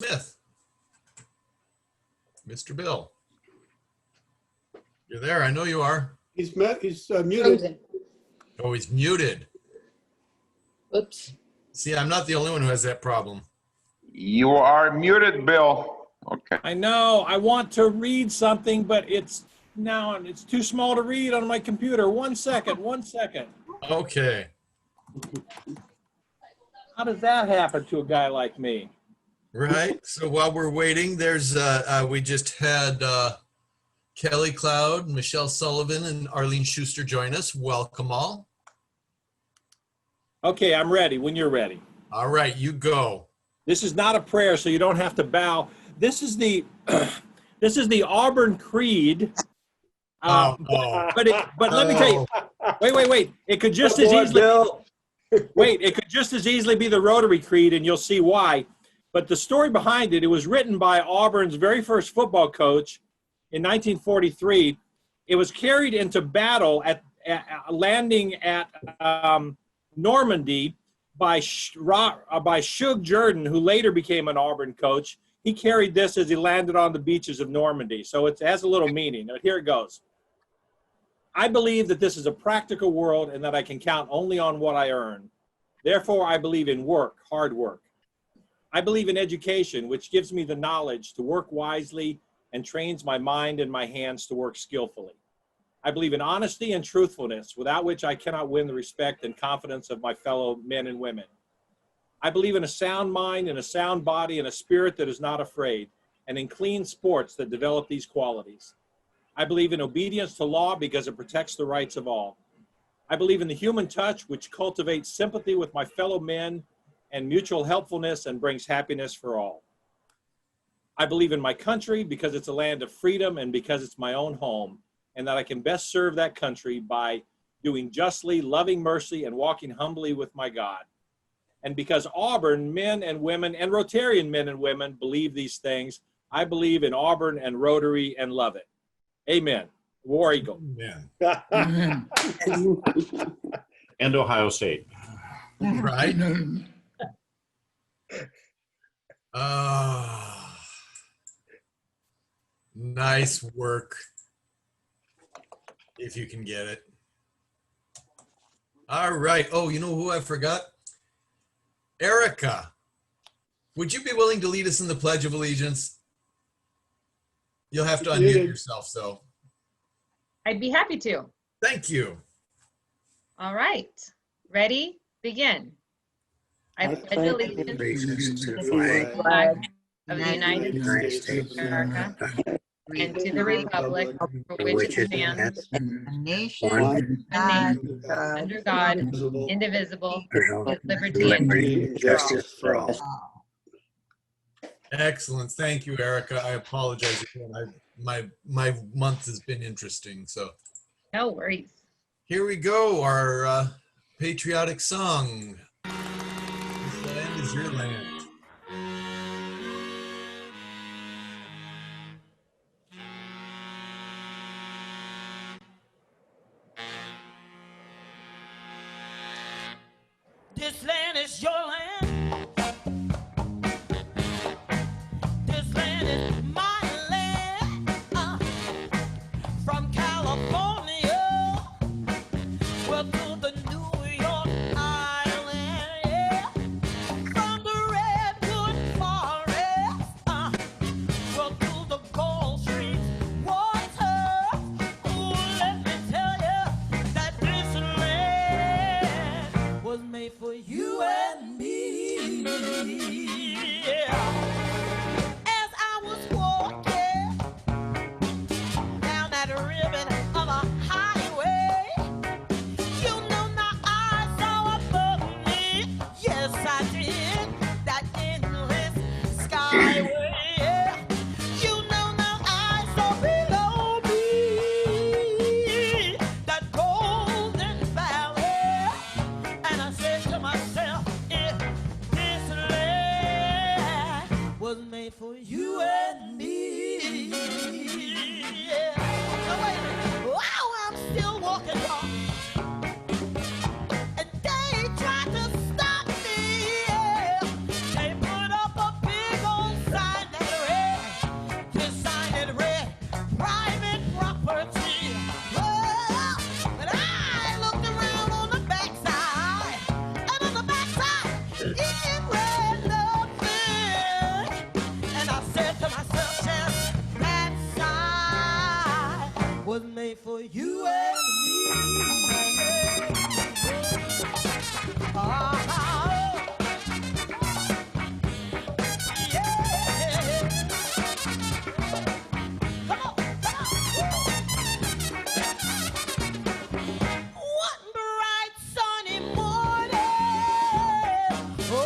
Smith. Mr. Bill. You're there. I know you are. He's muted. Oh, he's muted. Oops. See, I'm not the only one who has that problem. You are muted, Bill. Okay. I know. I want to read something, but it's too small to read on my computer. 1 second. 1 second. Okay. How does that happen to a guy like me? Right. So while we're waiting, there's we just had Kelly Cloud, Michelle Sullivan, and Arlene Schuster join us. Welcome all. Okay, I'm ready when you're ready. All right, you go. This is not a prayer, so you don't have to bow. This is the this is the Auburn Creed. But let me tell you. Wait. It could just as easily. It could just as easily be the Rotary Creed, and you'll see why. But the story behind it, it was written by Auburn's very first football coach in 1943. It was carried into battle at landing at Normandy by Shug Jordan, who later became an Auburn coach. He carried this as he landed on the beaches of Normandy. So it has a little meaning. Now, here it goes. I believe that this is a practical world and that I can count only on what I earn. Therefore, I believe in work, hard work. I believe in education, which gives me the knowledge to work wisely and trains my mind and my hands to work skillfully. I believe in honesty and truthfulness, without which I cannot win the respect and confidence of my fellow men and women. I believe in a sound mind and a sound body and a spirit that is not afraid, and in clean sports that develop these qualities. I believe in obedience to law because it protects the rights of all. I believe in the human touch, which cultivates sympathy with my fellow men and mutual helpfulness and brings happiness for all. I believe in my country because it's a land of freedom and because it's my own home, and that I can best serve that country by doing justly, loving mercy, and walking humbly with my God. And because Auburn men and women and Rotarian men and women believe these things, I believe in Auburn and Rotary and love it. Amen. War Eagle. Amen. And Ohio State. Right. Nice work. If you can get it. All right. Oh, you know who I forgot? Erica. Would you be willing to lead us in the Pledge of Allegiance? You'll have to unmute yourself, though. I'd be happy to. Thank you. All right. Ready? Begin. I pledge allegiance to the flag of the United States of America and to the republic for which it stands, a nation under God, indivisible, with liberty and justice for all. Excellent. Thank you, Erica. I apologize again. My month has been interesting. So No worries. here we go. Our patriotic song. This land is your land. This land is your land. This land is my land. From California, well, to the New York Island, yeah. From the Redwood Forest, well, to the Gulf Stream water. Ooh, let me tell you that this land was made for you and me. Yeah. As I was walking down that ribbon of a highway, you know now I saw above me, yes I did, that endless skyway. You know now I saw below me that golden valley, and I said to myself, if this land was made for you and me. Yeah. So wait a minute. Wow, I'm still walking on. And they tried to stop me. Yeah. They put up a big old sign. sign that red, just sign it red, private property. Well, but I looked around on the backside, and on the backside, it read nothing. And I said to myself, Sam, that sign was made for you and me. One bright sunny morning,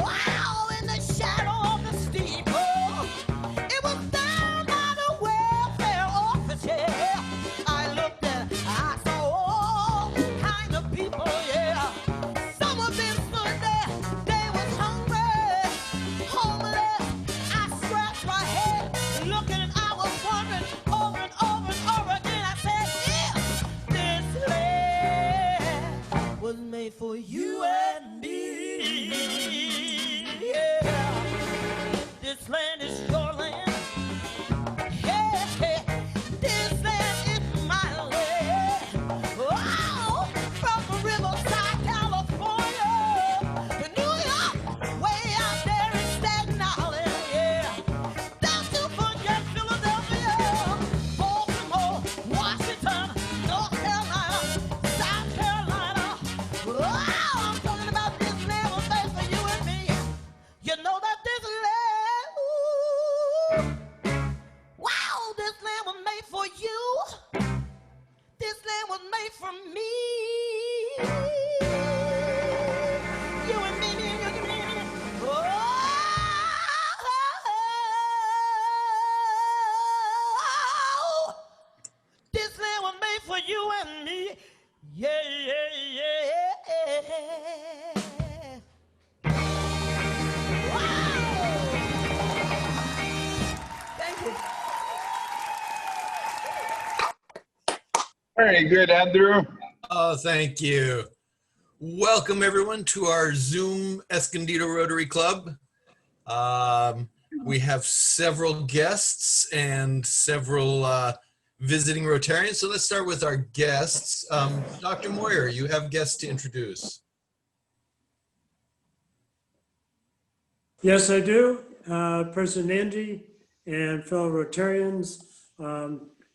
wow, in the shadow of the steeple, it was down by the welfare office, yeah. I looked and I saw all kind of people, yeah. Some of them stood there, they was hungry, homeless. I scratched my head, looking and I was wondering over and over and over again. I said, if this land was made for you and me, yeah. This land is your land. Yeah, this land is my land. Oh, from the riverside, California to New York, way out there in Staten Island, yeah. Down to forget Philadelphia, Baltimore, Washington, North Carolina, South Carolina. Oh, I'm talking about this land was made for you and me. You know that this land, ooh, wow, this land was made for you. This land was made for me. You and me, me and you and me. Oh, this land was made for you and me. Yeah, yeah, yeah. Wow. Thank you. Very good, Andrew. Oh, thank you. Welcome everyone to our Zoom Escondido Rotary Club. We have several guests and several visiting Rotarians. So let's start with our guests. Dr. Moyer, you have guests to introduce. Yes, I do. President Andy and fellow Rotarians,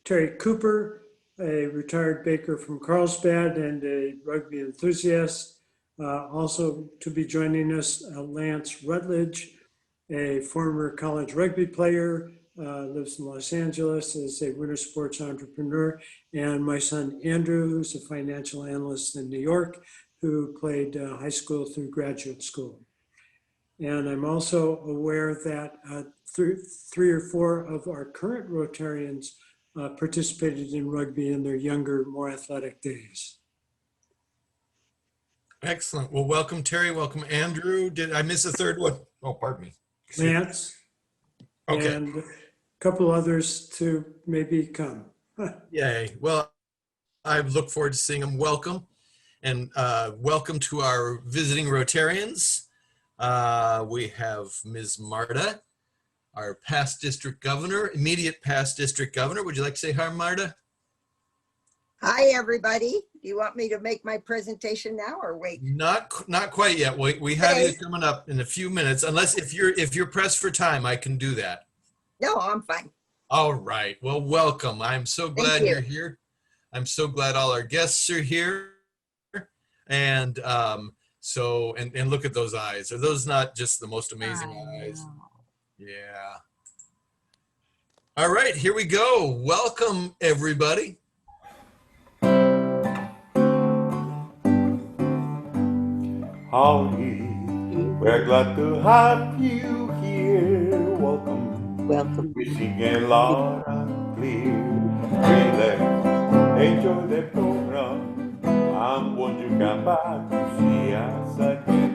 Terry Cooper, a retired baker from Carlsbad and a rugby enthusiast. Also to be joining us, Lance Rutledge, a former college rugby player, lives in Los Angeles, is a winter sports entrepreneur, and my son Andrew, who's a financial analyst in New York, who played high school through graduate school. And I'm also aware that three or four of our current Rotarians participated in rugby in their younger, more athletic days. Excellent. Well, welcome Terry, welcome Andrew. Did I miss a third one? Oh, pardon me. Lance. Okay. And a couple others to maybe come. Yay. Well, I look forward to seeing them. Welcome. And welcome to our visiting Rotarians. We have Ms. Marta, our past district governor, immediate past district governor. Would you like to say hi, Marta? Hi, everybody. Do you want me to make my presentation now or wait? Not quite yet. We have you coming up in a few minutes. Unless if you're pressed for time, I can do that. No, I'm fine. All right. Well, welcome. I'm so glad you're here. I'm so glad all our guests are here. And so look at those eyes. Are those not just the most amazing eyes? Yeah. All right, here we go. Welcome, everybody. Howdy, we're glad to have you here. Welcome. Welcome. We sing it loud and clear. Relax, enjoy the program, and when you come back to see us again.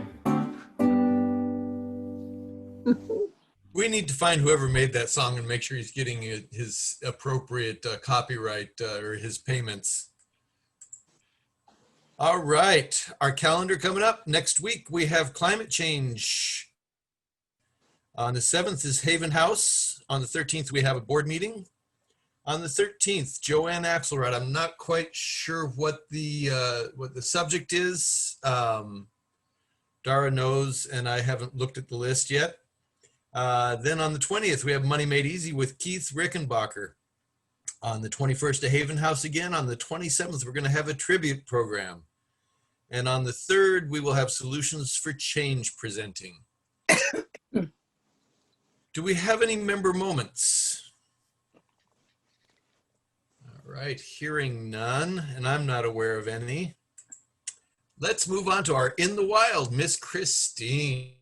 We need to find whoever made that song and make sure he's getting his appropriate copyright or his payments. All right, our calendar coming up. Next week, we have climate change On the 7th is Haven House. On the 13th, we have a board meeting. On the 13th, Joanne Axelrod. I'm not quite sure what the subject is. Dara knows, and I haven't looked at the list yet. Then on the 20th, we have Money Made Easy with Keith Rickenbacker. On the 21st, a Haven House again. On the 27th, we're going to have a tribute program. And on the 3rd, we will have Solutions for Change presenting. Do we have any member moments? All right, hearing none, and I'm not aware of any. Let's move on to our In the Wild, Miss Christine.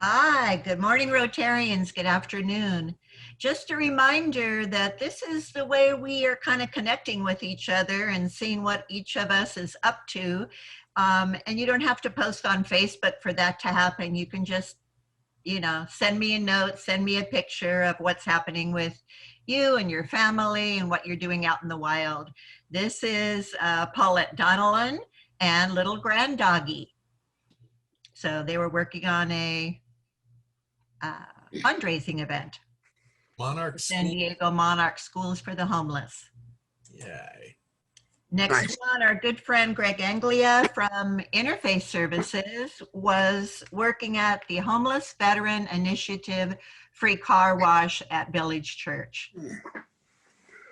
Hi, good morning, Rotarians. Good afternoon. Just a reminder that this is the way we are kind of connecting with each other and seeing what each of us is up to. And you don't have to post on Facebook for that to happen. You can just, send me a note, send me a picture of what's happening with you and your family and what you're doing out in the wild. This is Paulette Donnellan and little grand doggy. So they were working on a fundraising event. Monarch San Diego Monarch Schools for the Homeless. Yay. Next one, our good friend Greg Anglia from Interfaith Services was working at the Homeless Veteran Initiative free car wash at Village Church.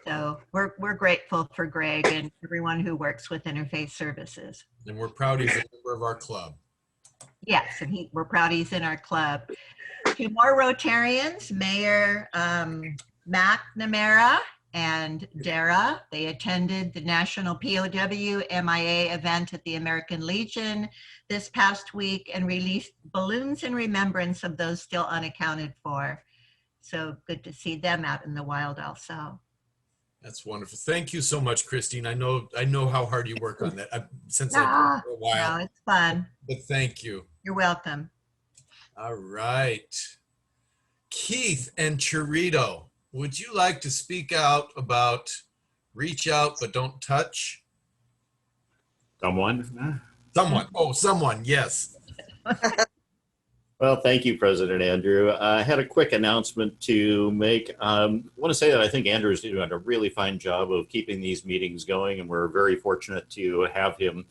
So we're grateful for Greg and everyone who works with Interfaith Services. And we're proud he's a member of our club. Yes, and we're proud he's in our club. 2 more Rotarians, Mayor McNamara and Dara. They attended the National POW MIA event at the American Legion this past week and released balloons in remembrance of those still unaccounted for. So good to see them out in the wild also. That's wonderful. Thank you so much, Christine. I know how hard you work on that since I've been here for a while. No, it's fun. But thank you. You're welcome. All right. Keith and Chirito, would you like to speak out about reach out but don't touch? Someone? Someone. Oh, someone. Yes. Well, thank you, President Andrew. I had a quick announcement to make. I want to say that I think Andrew is doing a really fine job of keeping these meetings going, and we're very fortunate to have him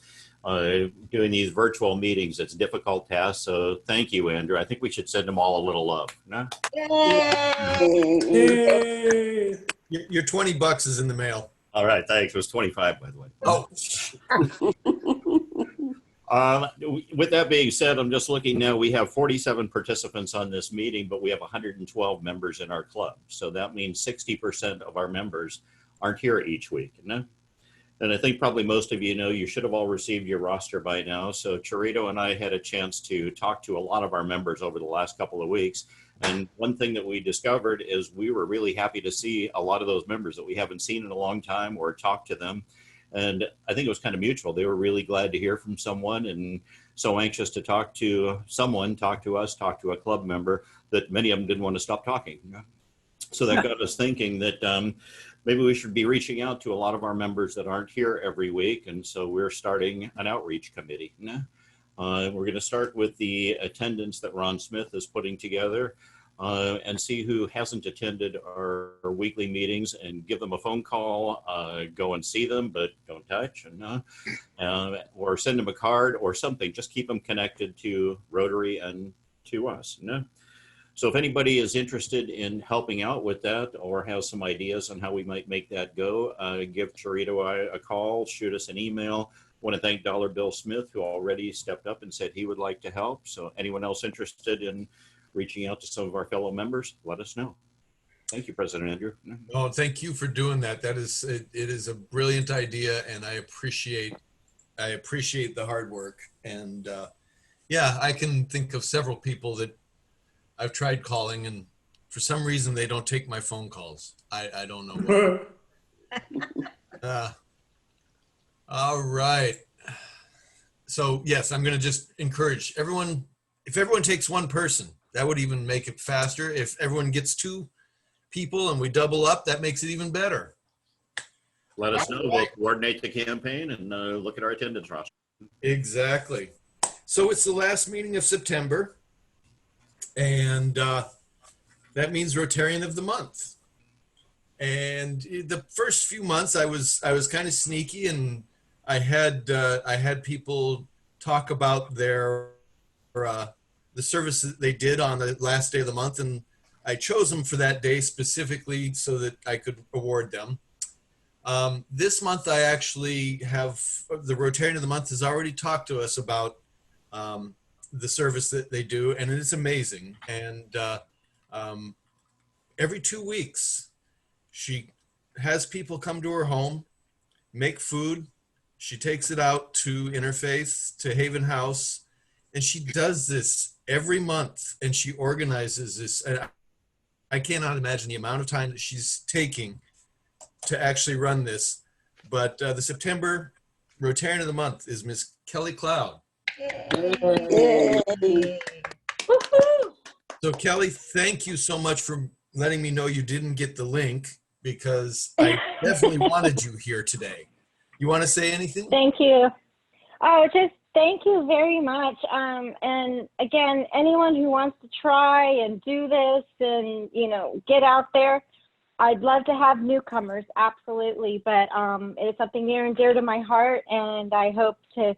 doing these virtual meetings. It's a difficult task, so thank you, Andrew. I think we should send them all a little love. No? Yay! Your $20 is in the mail. All right, thanks. It was 25, by the way. Oh. With that being said, I'm just looking now, we have 47 participants on this meeting, but we have 112 members in our club. So that means 60% of our members aren't here each week. No? And I think probably most of you know, you should have all received your roster by now. So Chirito and I had a chance to talk to a lot of our members over the last couple of weeks. And one thing that we discovered is we were really happy to see a lot of those members that we haven't seen in a long time or talked to them. And I think it was kind of mutual. They were really glad to hear from someone and so anxious to talk to someone, talk to us, talk to a club member, that many of them didn't want to stop talking. So that got us thinking that maybe we should be reaching out to a lot of our members that aren't here every week. And so we're starting an outreach committee. We're going to start with the attendance that Ron Smith is putting together. And see who hasn't attended our weekly meetings and give them a phone call, go and see them, but don't touch, or send them a card or something. Just keep them connected to Rotary and to us. So if anybody is interested in helping out with that or has some ideas on how we might make that go, give Chirito a call, shoot us an email. I want to thank Dollar Bill Smith, who already stepped up and said he would like to help. So anyone else interested in reaching out to some of our fellow members, let us know. Thank you, President Andrew. Oh, thank you for doing that. It is a brilliant idea, and I appreciate the hard work. And yeah, I can think of several people that I've tried calling, and for some reason they don't take my phone calls. I don't know why. All right. So yes, I'm going to just encourage everyone. If everyone takes one person, that would even make it faster. If everyone gets 2 people and we double up, that makes it even better. Let us know. We'll coordinate the campaign and look at our attendance roster. Exactly. So it's the last meeting of September. And that means Rotarian of the Month. And the first few months I was kind of sneaky, and I had people talk about their the service that they did on the last day of the month, and I chose them for that day specifically so that I could award them. This month I actually have the Rotarian of the Month has already talked to us about the service that they do, and it's amazing. And every 2 weeks, she has people come to her home, make food. She takes it out to Interfaith, to Haven House, and she does this every month, and she organizes this. And I cannot imagine the amount of time that she's taking to actually run this. But the September Rotarian of the Month is Miss Kelly Cloud. Yay. So Kelly, thank you so much for letting me know you didn't get the link, because I definitely wanted you here today. You want to say anything? Thank you. Oh, just thank you very much. And again, anyone who wants to try and do this and, you know, get out there, I'd love to have newcomers, absolutely. But it's something near and dear to my heart, and I hope to,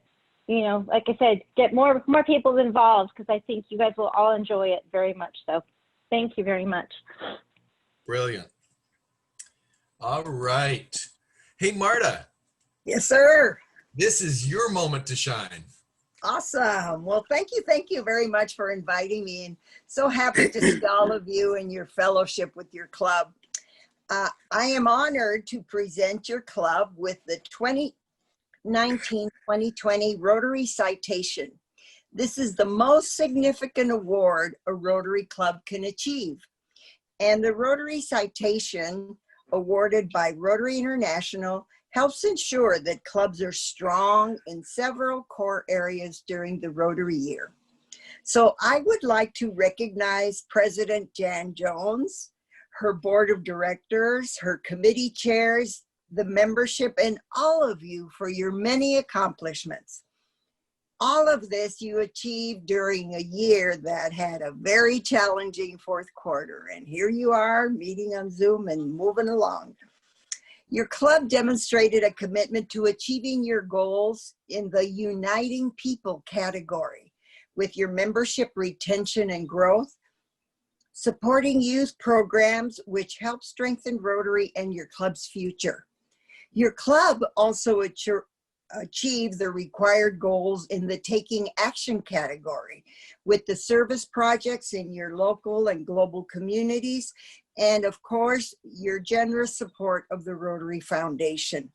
you know, like I said, get more people involved, because I think you guys will all enjoy it very much. So thank you very much. Brilliant. All right. Hey, Marta. Yes, sir. This is your moment to shine. Awesome. Well, thank you very much for inviting me, and so happy to see all of you and your fellowship with your club. I am honored to present your club with the 2019-2020 Rotary Citation. This is the most significant award a Rotary club can achieve. And the Rotary Citation, awarded by Rotary International, helps ensure that clubs are strong in several core areas during the Rotary year. So I would like to recognize President Jan Jones, her board of directors, her committee chairs, the membership, and all of you for your many accomplishments. All of this you achieved during a year that had a very challenging fourth quarter. And here you are meeting on Zoom and moving along. Your club demonstrated a commitment to achieving your goals in the Uniting People category with your membership retention and growth, supporting youth programs which help strengthen Rotary and your club's future. Your club also achieve the required goals in the taking action category with the service projects in your local and global communities, and of course, your generous support of the Rotary Foundation.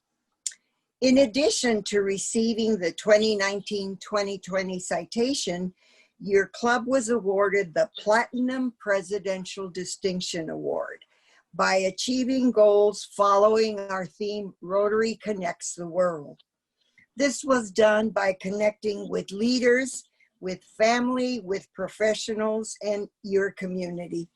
In addition to receiving the 2019-2020 citation, your club was awarded the Platinum Presidential Distinction Award by achieving goals following our theme, Rotary Connects the World. This was done by connecting with leaders, with family, with professionals, and your community.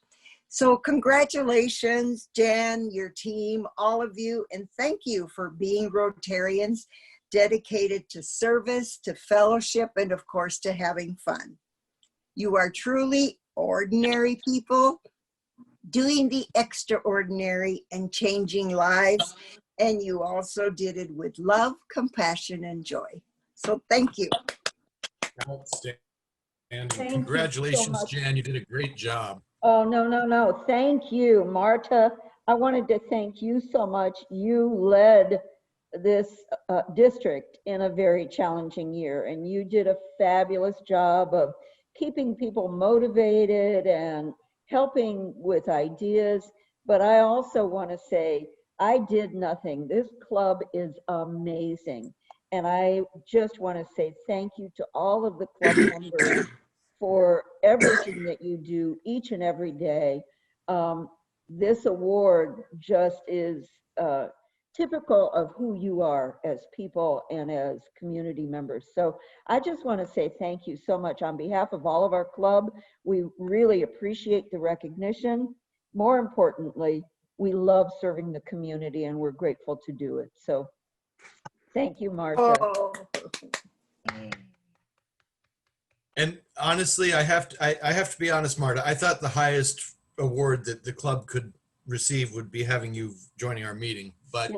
So congratulations, Jan, your team, all of you, and thank you for being Rotarians dedicated to service, to fellowship, and of course, to having fun. You are truly ordinary people doing the extraordinary and changing lives. And you also did it with love, compassion, and joy. So thank you. And congratulations, Jan. You did a great job. Oh, no. Thank you, Marta. I wanted to thank you so much. You led this district in a very challenging year, and you did a fabulous job of keeping people motivated and helping with ideas. But I also want to say, I did nothing. This club is amazing. And I just want to say thank you to all of the club members for everything that you do each and every day. This award just is typical of who you are as people and as community members. So I just want to say thank you so much on behalf of all of our club. We really appreciate the recognition. More importantly, we love serving the community, and we're grateful to do it. So thank you, Marta. Oh. And honestly, I have to be honest, Marta. I thought the highest award that the club could receive would be having you joining our meeting, but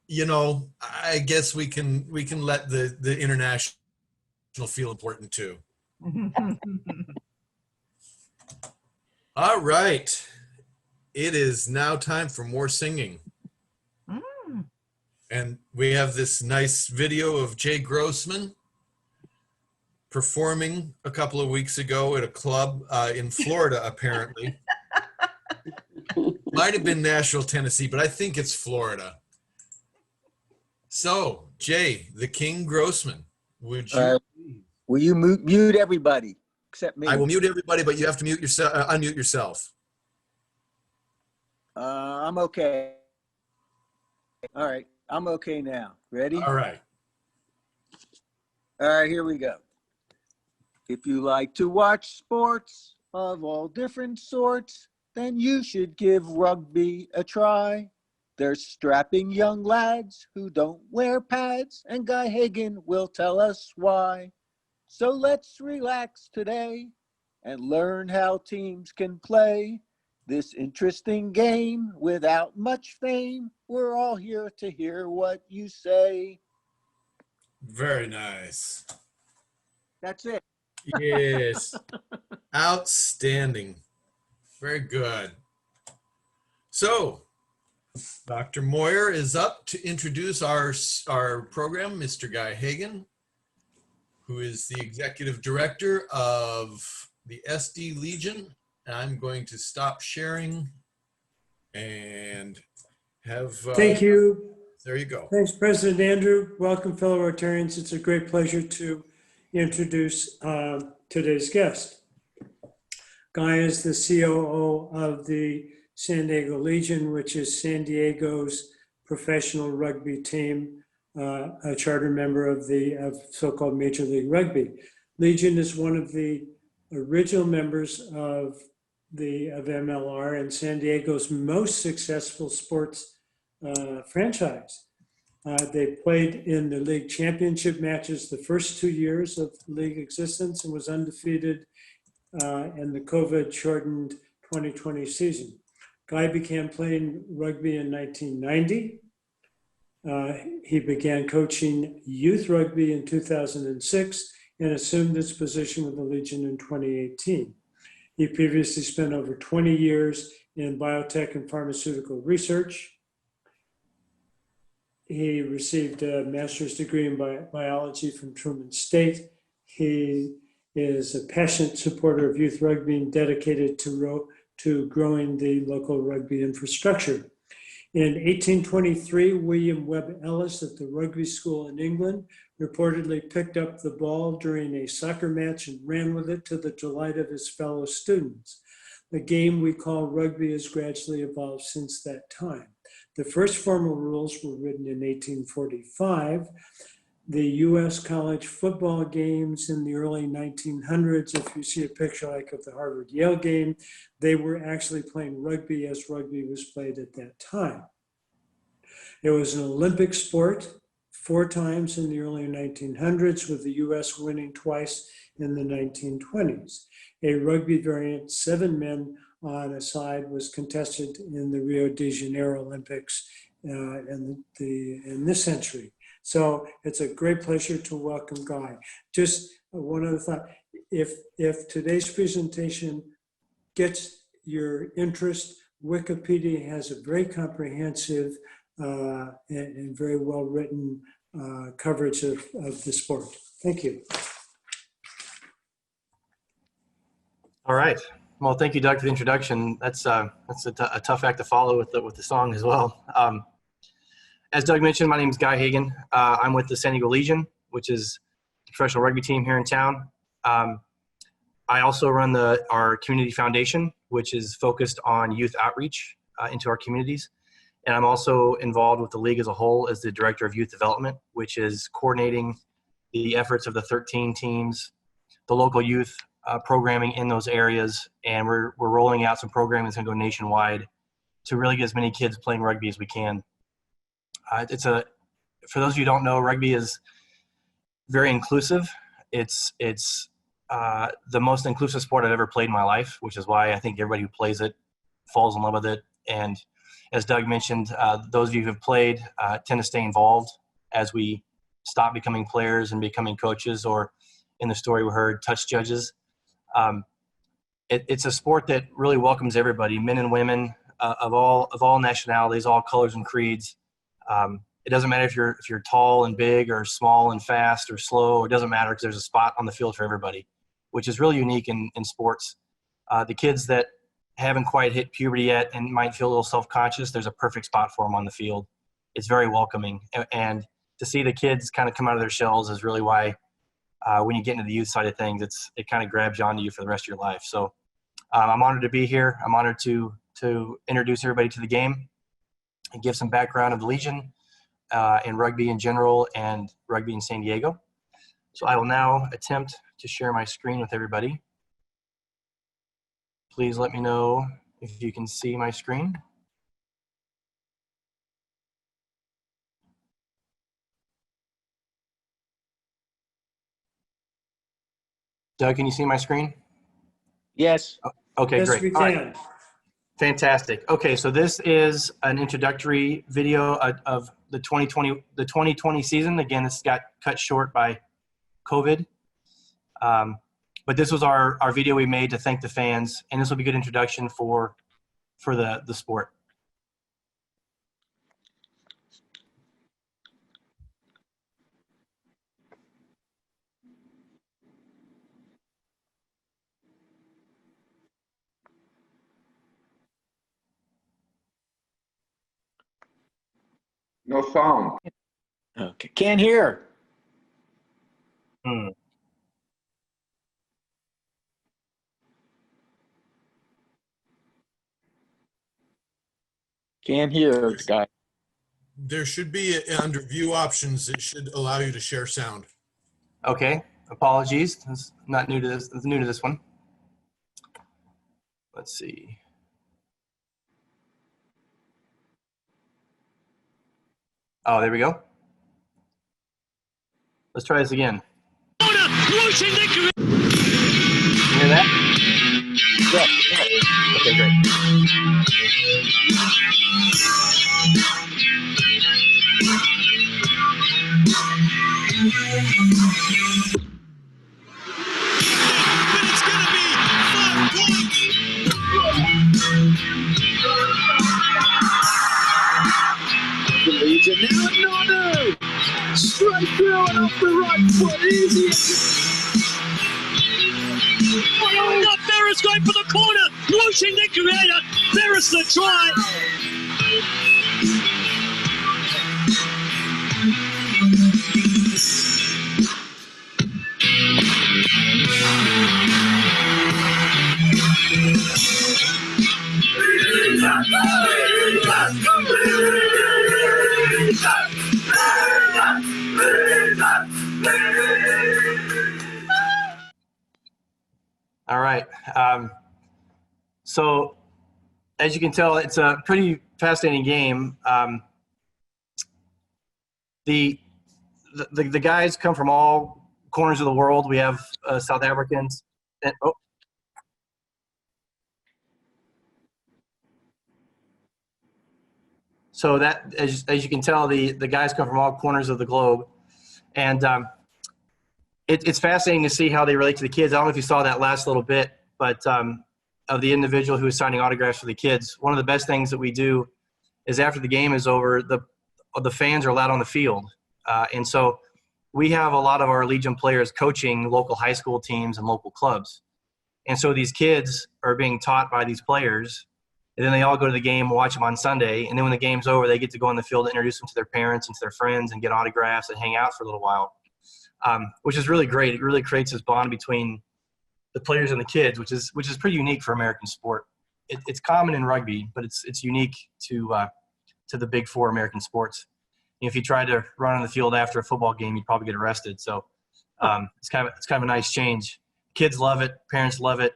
you know, I guess we can let the international feel important too. All right, it is now time for more singing. And we have this nice video of Jay Grossman performing a couple of weeks ago at a club in Florida, apparently. Might have been Nashville, Tennessee, but I think it's Florida. So, Jay, the King Grossman, would you? Will you mute everybody except me? I will mute everybody, but you have to mute yourself, unmute yourself. I'm okay. All right, I'm okay now. Ready? All right. All right, here we go. If you like to watch sports of all different sorts, then you should give rugby a try. There's strapping young lads who don't wear pads, and Guy Hagen will tell us why. So let's relax today and learn how teams can play this interesting game without much fame. We're all here to hear what you say. Very nice. That's it. Yes. Outstanding. Very good. So, Dr. Moyer is up to introduce our program, Mr. Guy Hagen, who is the executive director of the SD Legion. I'm going to stop sharing and have... Thank you. There you go. Thanks, President Andrew. Welcome, fellow Rotarians. It's a great pleasure to introduce today's guest. Guy is the COO of the San Diego Legion, which is San Diego's professional rugby team, a charter member of so-called Major League Rugby. Legion is one of the original members of MLR and San Diego's most successful sports franchise. They played in the league championship matches the first 2 years of league existence and was undefeated in the COVID-shortened 2020 season. Guy began playing rugby in 1990. He began coaching youth rugby in 2006 and assumed his position with the Legion in 2018. He previously spent over 20 years in biotech and pharmaceutical research. He received a master's degree in biology from Truman State. He is a passionate supporter of youth rugby and dedicated to growing the local rugby infrastructure. In 1823, William Webb Ellis at the rugby school in England reportedly picked up the ball during a soccer match and ran with it to the delight of his fellow students. The game we call rugby has gradually evolved since that time. The first formal rules were written in 1845. The US college football games in the early 1900s, if you see a picture like of the Harvard-Yale game, they were actually playing rugby as rugby was played at that time. It was an Olympic sport 4 times in the early 1900s, with the US winning twice in the 1920s. A rugby variant, 7 men on a side, was contested in the Rio de Janeiro Olympics in this century. So it's a great pleasure to welcome Guy. Just one other thought, if today's presentation gets your interest, Wikipedia has a very comprehensive and very well-written coverage of the sport. Thank you. All right. Well, thank you, Doug, for the introduction. That's a tough act to follow with the song as well. As Doug mentioned, my name is Guy Hagen. I'm with the San Diego Legion, which is a professional rugby team here in town. I also run our community foundation, which is focused on youth outreach into our communities. And I'm also involved with the league as a whole as the director of youth development, which is coordinating the efforts of the 13 teams, the local youth programming in those areas. And we're rolling out some programming that's going to go nationwide to really get as many kids playing rugby as we can. For those of you who don't know, rugby is very inclusive. It's the most inclusive sport I've ever played in my life, which is why I think everybody who plays it falls in love with it. And as Doug mentioned, those of you who have played tend to stay involved as we stop becoming players and becoming coaches, or in the story we heard, touch judges. It's a sport that really welcomes everybody, men and women of all nationalities, all colors and creeds. It doesn't matter if you're tall and big or small and fast or slow. It doesn't matter, because there's a spot on the field for everybody, which is really unique in sports. The kids that haven't quite hit puberty yet and might feel a little self-conscious, there's a perfect spot for them on the field. It's very welcoming. And to see the kids kind of come out of their shells is really why when you get into the youth side of things, it kind of grabs onto you for the rest of your life. So I'm honored to be here. I'm honored to introduce everybody to the game and give some background of the Legion in rugby in general and rugby in San Diego. So I will now attempt to share my screen with everybody. Please let me know if you can see my screen. Doug, can you see my screen? Yes. Okay, Yes, great. we All right. can. Fantastic. Okay, so this is an introductory video of the 2020 season. Again, this got cut short by COVID. But this was our video we made to thank the fans, and this will be a good introduction for the sport. No sound. Okay. Can't hear. Can't hear, guy. There should be under view options, it should allow you to share sound. Okay, apologies. It's not new to this. It's new to this one. Let's see. Oh, there we go. Let's try this again. You hear that? Yeah. Okay, great. The Legion now Nono. Straight through and off the right foot. Easy. Oh, Ferris going for the corner. Whooshing the creator. Ferris the try. All right. So as you can tell, it's a pretty fascinating game. The guys come from all corners of the world. We have South Africans. And, oh. So that, as you can tell, the guys come from all corners of the globe. And it's fascinating to see how they relate to the kids. I don't know if you saw that last little bit, but of the individual who was signing autographs for the kids. One of the best things that we do is after the game is over, the fans are allowed on the field. And so we have a lot of our Legion players coaching local high school teams and local clubs. And so these kids are being taught by these players, and then they all go to the game, watch them on Sunday. And then when the game's over, they get to go on the field and introduce them to their parents and to their friends and get autographs and hang out for a little while, which is really great. It really creates this bond between the players and the kids, which is pretty unique for American sport. It's common in rugby, but it's unique to the big four American sports. If you try to run on the field after a football game, you'd probably get arrested. So it's kind of a nice change. Kids love it. Parents love it.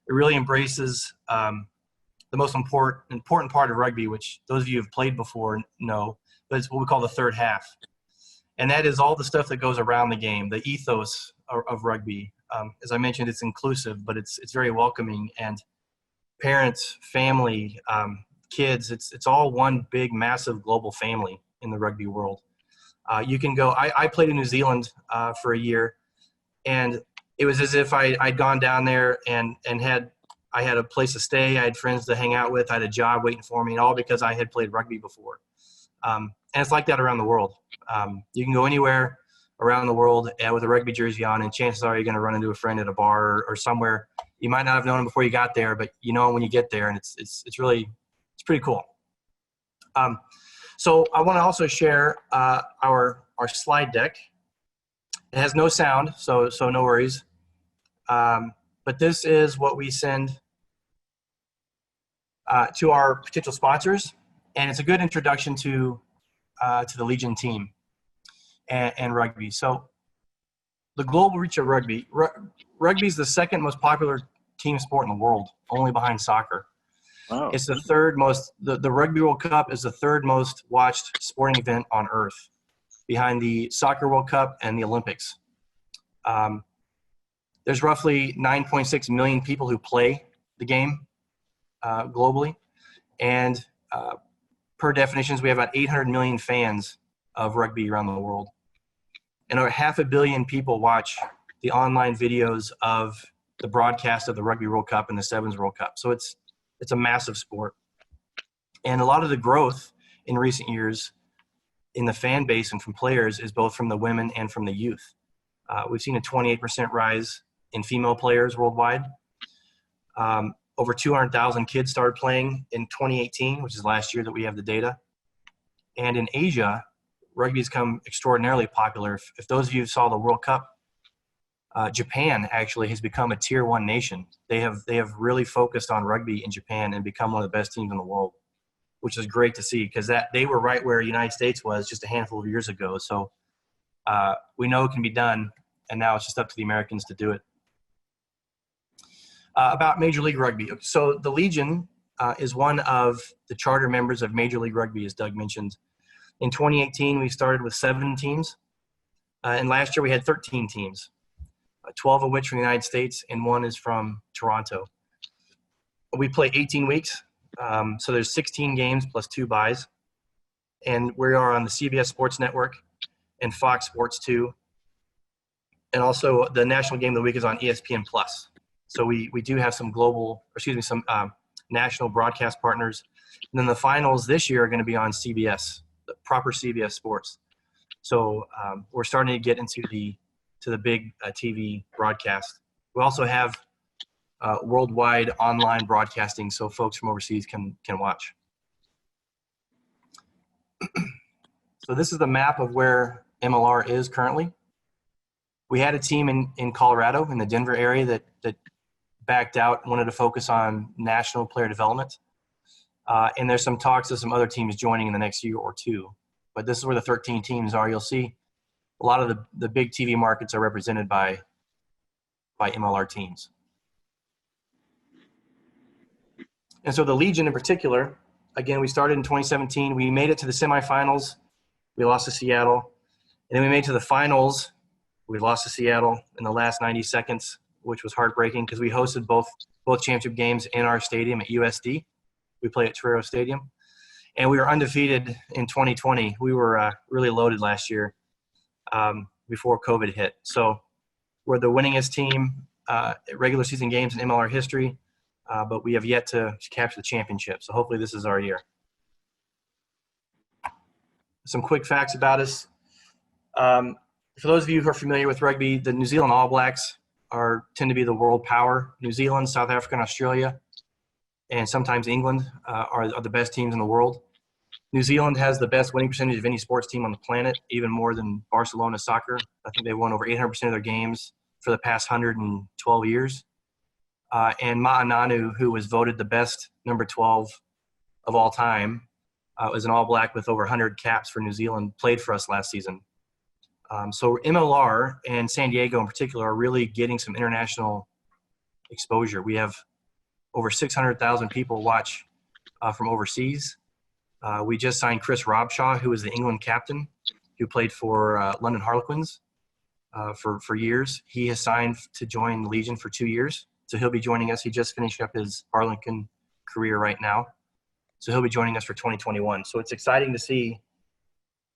It really embraces the most important part of rugby, which those of you who have played before know, but it's what we call the third half. And that is all the stuff that goes around the game, the ethos of rugby. As I mentioned, it's inclusive, but it's very welcoming, and parents, family, kids, it's all one big, massive global family in the rugby world. You can go, I played in New Zealand for a year, and it was as if I'd gone down there and I had a place to stay, I had friends to hang out with, I had a job waiting for me, and all because I had played rugby before. And it's like that around the world. You can go anywhere around the world with a rugby jersey on, and chances are you're going to run into a friend at a bar or somewhere. You might not have known him before you got there, but you know him when you get there, and it's pretty cool. So I want to also share our slide deck. It has no sound, so no worries. But this is what we send to our potential sponsors, and it's a good introduction to the Legion team and rugby. So the global reach of rugby. Rugby is the second most popular team sport in the world, only behind soccer. Wow. It's the third most, the Rugby World Cup is the third most watched sporting event on earth, behind the Soccer World Cup and the Olympics. There's roughly 9.6 million people who play the game globally. And per definitions, we have about 800 million fans of rugby around the world. And over 500 million people watch the online videos of the broadcast of the Rugby World Cup and the Sevens World Cup. So it's a massive sport. And a lot of the growth in recent years in the fan base and from players is both from the women and from the youth. We've seen a 28% rise in female players worldwide. Over 200,000 kids started playing in 2018, which is last year that we have the data. And in Asia, rugby has become extraordinarily popular. If those of you saw the World Cup, Japan actually has become a tier 1 nation. They have really focused on rugby in Japan and become one of the best teams in the world, which is great to see, because they were right where the United States was just a handful of years ago. So we know it can be done, and now it's just up to the Americans to do it. About Major League Rugby. So the Legion is one of the charter members of Major League Rugby, as Doug mentioned. In 2018, we started with 7 teams, and last year we had 13 teams, 12 of which from the United States, and 1 is from Toronto. We play 18 weeks, so there's 16 games plus 2 byes, and we are on the CBS Sports Network and Fox Sports 2, and also the national game of the week is on ESPN+. So we do have some some national broadcast partners. And then the finals this year are going to be on CBS, the proper CBS Sports. So we're starting to get into the big TV broadcast. We also have worldwide online broadcasting, so folks from overseas can watch. So this is the map of where MLR is currently. We had a team in Colorado, in the Denver area, that backed out, wanted to focus on national player development. And there's some talks of some other teams joining in the next year or two. But this is where the 13 teams are. You'll see a lot of the big TV markets are represented by MLR teams. And so the Legion in particular, again, we started in 2017. We made it to the semifinals. We lost to Seattle. And then we made it to the finals. We lost to Seattle in the last 90 seconds, which was heartbreaking because we hosted both championship games in our stadium at USD. We play at Torero Stadium. And we were undefeated in 2020. We were really loaded last year before COVID hit. So we're the winningest team at regular season games in MLR history, but we have yet to capture the championship. So hopefully this is our year. Some quick facts about us. For those of you who are familiar with rugby, the New Zealand All Blacks tend to be the world power. New Zealand, South Africa, and Australia, and sometimes England are the best teams in the world. New Zealand has the best winning percentage of any sports team on the planet, even more than Barcelona soccer. I think they won over 800% of their games for the past 112 years. And Ma'ananu, who was voted the best number 12 of all time, was an All Black with over 100 caps for New Zealand, played for us last season. So MLR and San Diego in particular are really getting some international exposure. We have over 600,000 people watch from overseas. We just signed Chris Robshaw, who was the England captain, who played for London Harlequins. for years. He has signed to join the Legion for 2 years. So he'll be joining us. He just finished up his Arlington career right now. So he'll be joining us for 2021. So it's exciting to see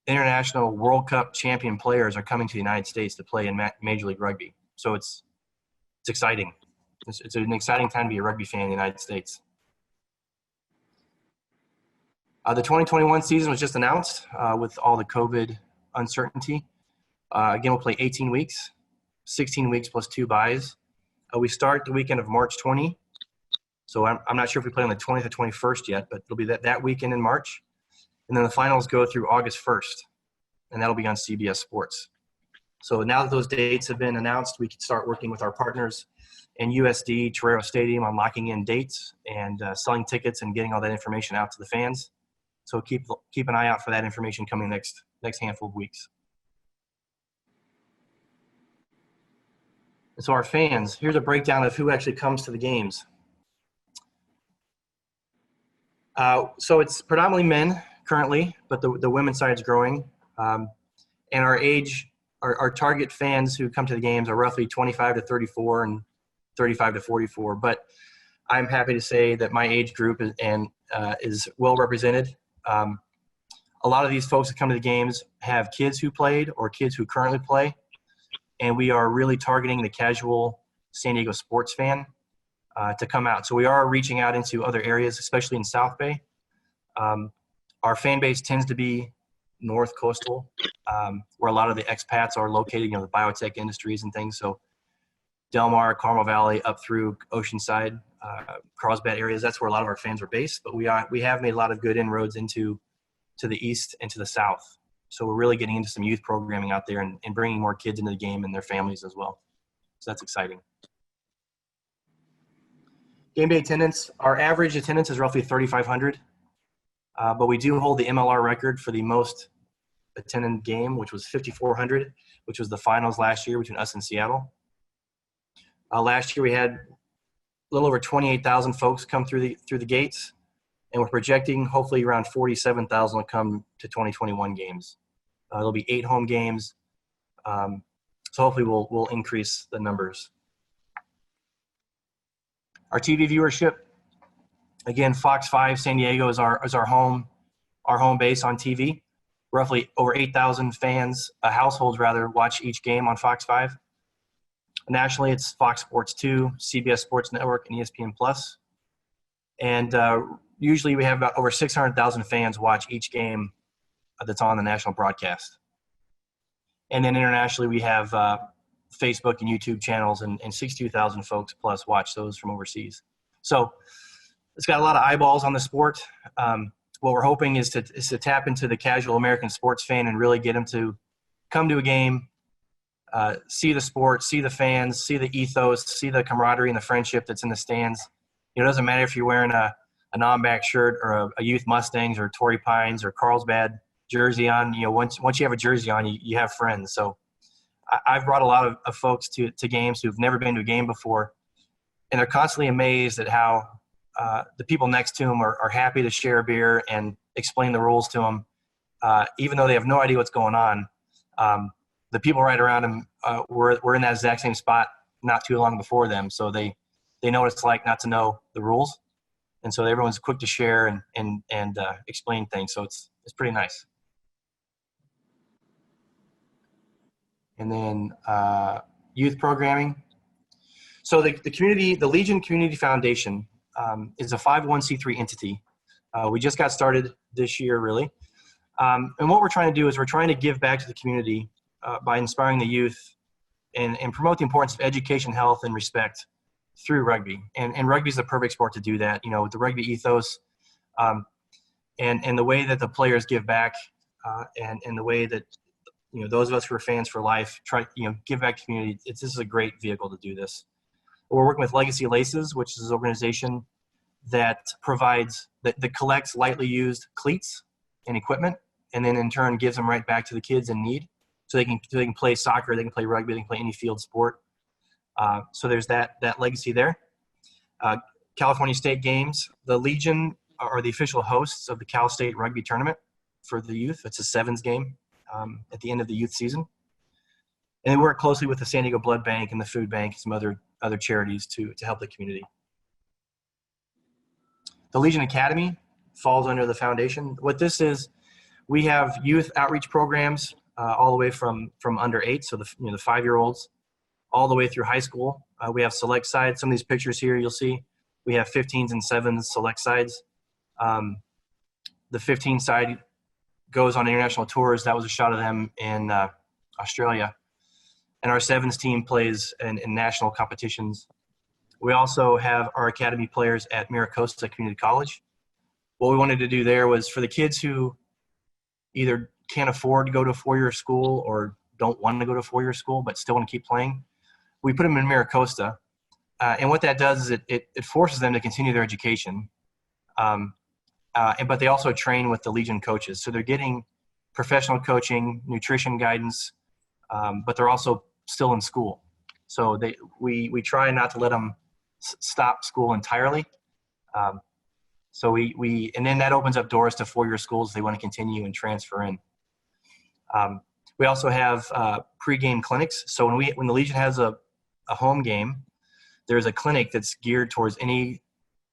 international World Cup champion players are coming to the United States to play in Major League Rugby. So it's exciting. It's an exciting time to be a rugby fan in the United States. The 2021 season was just announced with all the COVID uncertainty. Again, we'll play 18 weeks, 16 weeks plus 2 byes. We start the weekend of March 20. So I'm not sure if we play on the 20th or 21st yet, but it'll be that weekend in March. And then the finals go through August 1st, and that'll be on CBS Sports. So now that those dates have been announced, we can start working with our partners in USD, Torero Stadium on locking in dates and selling tickets and getting all that information out to the fans. So keep an eye out for that information coming next handful of weeks. And so our fans, here's a breakdown of who actually comes to the games. So it's predominantly men currently, but the women's side is growing. And our target fans who come to the games are roughly 25 to 34 and 35 to 44. But I'm happy to say that my age group is well represented. A lot of these folks that come to the games have kids who played or kids who currently play. And we are really targeting the casual San Diego sports fan to come out. So we are reaching out into other areas, especially in South Bay. Our fan base tends to be North Coastal, where a lot of the expats are located, the biotech industries and things. So Del Mar, Carmel Valley, up through Oceanside, Carlsbad areas, that's where a lot of our fans are based. But we have made a lot of good inroads to the east and to the south. So we're really getting into some youth programming out there and bringing more kids into the game and their families as well. So that's exciting. Game day attendance, our average attendance is roughly 3,500. But we do hold the MLR record for the most attended game, which was 5,400, which was the finals last year between us and Seattle. Last year we had a little over 28,000 folks come through the gates, and we're projecting hopefully around 47,000 will come to 2021 games. There'll be 8 home games, so hopefully we'll increase the numbers. Our TV viewership, again, Fox 5 San Diego is our home base on TV. Roughly over 8,000 households watch each game on Fox 5. Nationally, it's Fox Sports 2, CBS Sports Network, and ESPN+. And usually we have about over 600,000 fans watch each game that's on the national broadcast. And then internationally, we have Facebook and YouTube channels, and 62,000 folks plus watch those from overseas. So it's got a lot of eyeballs on the sport. What we're hoping is to tap into the casual American sports fan and really get them to come to a game, see the sport, see the fans, see the ethos, see the camaraderie and the friendship that's in the stands. It doesn't matter if you're wearing a non-back shirt or a Youth Mustangs or Torrey Pines or Carlsbad jersey on. Once you have a jersey on, you have friends. So I've brought a lot of folks to games who've never been to a game before, and they're constantly amazed at how the people next to them are happy to share a beer and explain the rules to them, even though they have no idea what's going on. The people right around them were in that exact same spot not too long before them, so they know what it's like not to know the rules, and so everyone's quick to share and explain things. So it's pretty nice. And then youth programming. So the Legion Community Foundation is a 501c3 entity. We just got started this year, really. And what we're trying to do is we're trying to give back to the community by inspiring the youth and promote the importance of education, health, and respect through rugby. And rugby is the perfect sport to do that, with the rugby ethos and the way that the players give back and the way that, those of us who are fans for life give back to the community. This is a great vehicle to do this. We're working with Legacy Laces, which is an organization that collects lightly used cleats and equipment, and then in turn gives them right back to the kids in need, so they can play soccer, they can play rugby, they can play any field sport. So there's that legacy there. California State Games, the Legion are the official hosts of the Cal State Rugby Tournament for the youth. It's a sevens game at the end of the youth season. And we work closely with the San Diego Blood Bank and the Food Bank and some other charities to help the community. The Legion Academy falls under the foundation. What this is, we have youth outreach programs all the way from under 8, so the 5-year-olds, all the way through high school. We have select sides. Some of these pictures here you'll see. We have 15s and 7s select sides. The 15 side goes on international tours. That was a shot of them in Australia. And our 7s team plays in national competitions. We also have our academy players at Miracosta Community College. What we wanted to do there was for the kids who either can't afford to go to a 4-year school or don't want to go to a 4-year school but still want to keep playing, we put them in Miracosta. And what that does is it forces them to continue their education. But they also train with the Legion coaches. So they're getting professional coaching, nutrition guidance, but they're also still in school. So we try not to let them stop school entirely. And then that opens up doors to 4-year schools they want to continue and transfer in. We also have pregame clinics. So when the Legion has a home game, there's a clinic that's geared towards any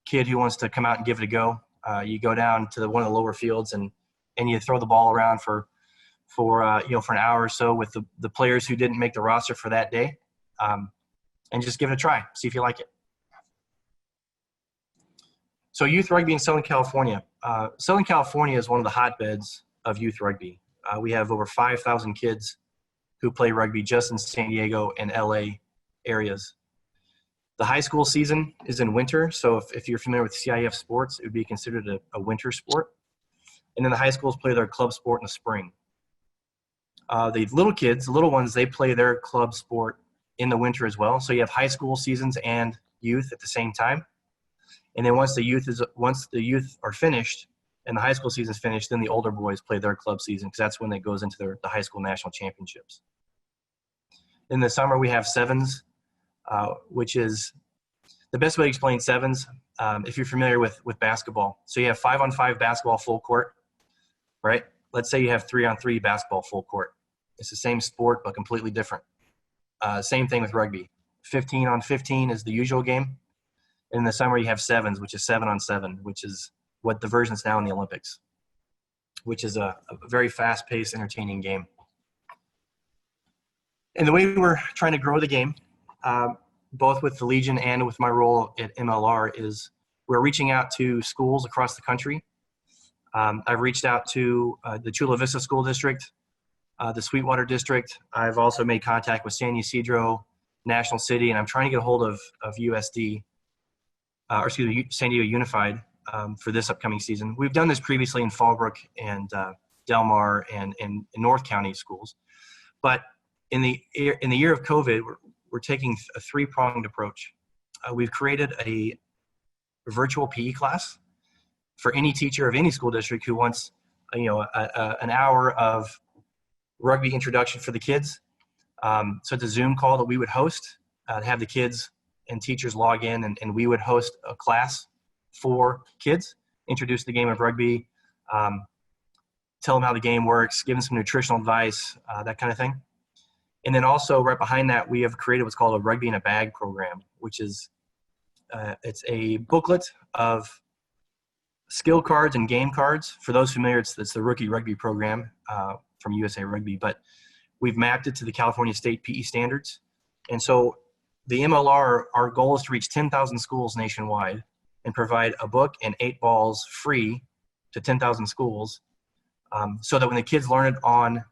kid who wants to come out and give it a go. You go down to one of the lower fields and you throw the ball around for an hour or so with the players who didn't make the roster for that day, and just give it a try, see if you like it. So youth rugby in Southern California. Southern California is one of the hotbeds of youth rugby. We have over 5,000 kids who play rugby just in San Diego and LA areas. The high school season is in winter, so if you're familiar with CIF sports, it would be considered a winter sport. And then the high schools play their club sport in the spring. The little kids, the little ones, they play their club sport in the winter as well. So you have high school seasons and youth at the same time. And then once the youth are finished and the high school season is finished, then the older boys play their club season because that's when it goes into the high school national championships. In the summer, we have 7s, which is the best way to explain 7s, if you're familiar with basketball. So you have 5-on-5 basketball full court, right? Let's say you have 3-on-3 basketball full court. It's the same sport, but completely different. Same thing with rugby. 15-on-15 is the usual game. In the summer, you have 7s, which is 7-on-7, which is what the version is now in the Olympics, which is a very fast-paced, entertaining game. And the way we're trying to grow the game, both with the Legion and with my role at MLR, is we're reaching out to schools across the country. I've reached out to the Chula Vista School District, the Sweetwater District. I've also made contact with San Ysidro, National City, and I'm trying to get a hold of USD, San Diego Unified, for this upcoming season. We've done this previously in Fallbrook and Del Mar and in North County schools. But in the year of COVID, we're taking a 3-pronged approach. We've created a virtual PE class for any teacher of any school district who wants, an hour of rugby introduction for the kids. So it's a Zoom call that we would host, to have the kids and teachers log in, and we would host a class for kids, introduce the game of rugby, tell them how the game works, give them some nutritional advice, that kind of thing. And then also right behind that, we have created what's called a Rugby in a Bag program, which is it's a booklet of skill cards and game cards. For those familiar, it's the Rookie Rugby program from USA Rugby, but we've mapped it to the California State PE standards. And so the MLR, our goal is to reach 10,000 schools nationwide and provide a book and 8 balls free to 10,000 schools, so that when the kids learn it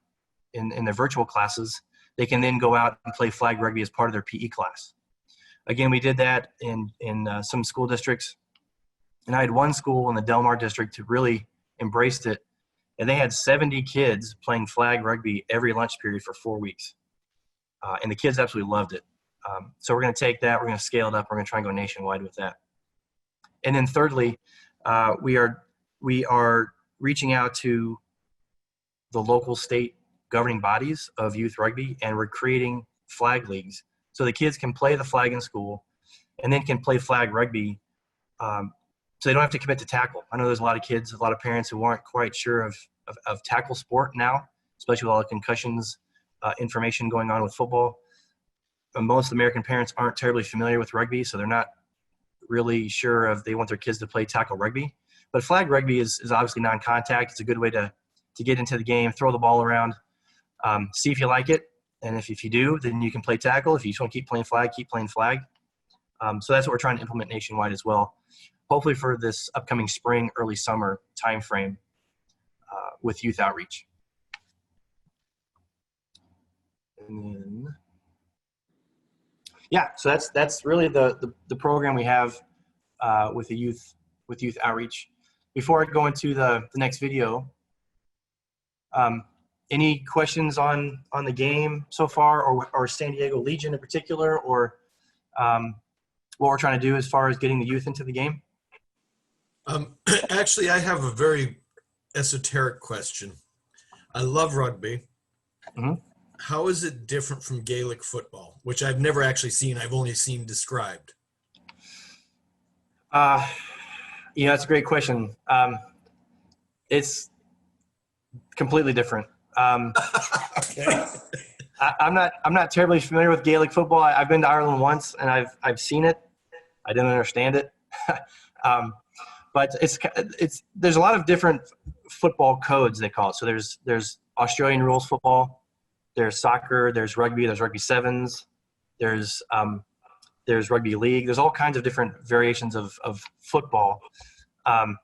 in their virtual classes, they can then go out and play flag rugby as part of their PE class. Again, we did that in some school districts. And I had one school in the Del Mar district who really embraced it. And they had 70 kids playing flag rugby every lunch period for 4 weeks. And the kids absolutely loved it. So we're going to take that, we're going to scale it up, we're going to try and go nationwide with that. And then thirdly, we are reaching out to the local state governing bodies of youth rugby, and we're creating flag leagues so the kids can play the flag in school and then can play flag rugby, so they don't have to commit to tackle. I know there's a lot of kids, a lot of parents who aren't quite sure of tackle sport now, especially with all the concussions information going on with football. Most American parents aren't terribly familiar with rugby, so they're not really sure if they want their kids to play tackle rugby. But flag rugby is obviously non-contact. It's a good way to get into the game, throw the ball around, see if you like it. And if you do, then you can play tackle. If you just want to keep playing flag, keep playing flag. So that's what we're trying to implement nationwide as well. Hopefully for this upcoming spring, early summer timeframe with youth outreach. And then, yeah, so that's really the program we have with youth outreach. Before I go into the next video, any questions on the game so far, or San Diego Legion in particular, or what we're trying to do as far as getting the youth into the game? Actually, I have a very esoteric question. I love rugby. Mm-hmm. How is it different from Gaelic football, which I've never actually seen? I've only seen described. That's a great question. It's completely different. Okay. I'm not terribly familiar with Gaelic football. I've been to Ireland once, and I've seen it. I didn't understand it. But there's a lot of different football codes, they call it. So there's Australian rules football, there's soccer, there's rugby sevens, there's rugby league. There's all kinds of different variations of football, and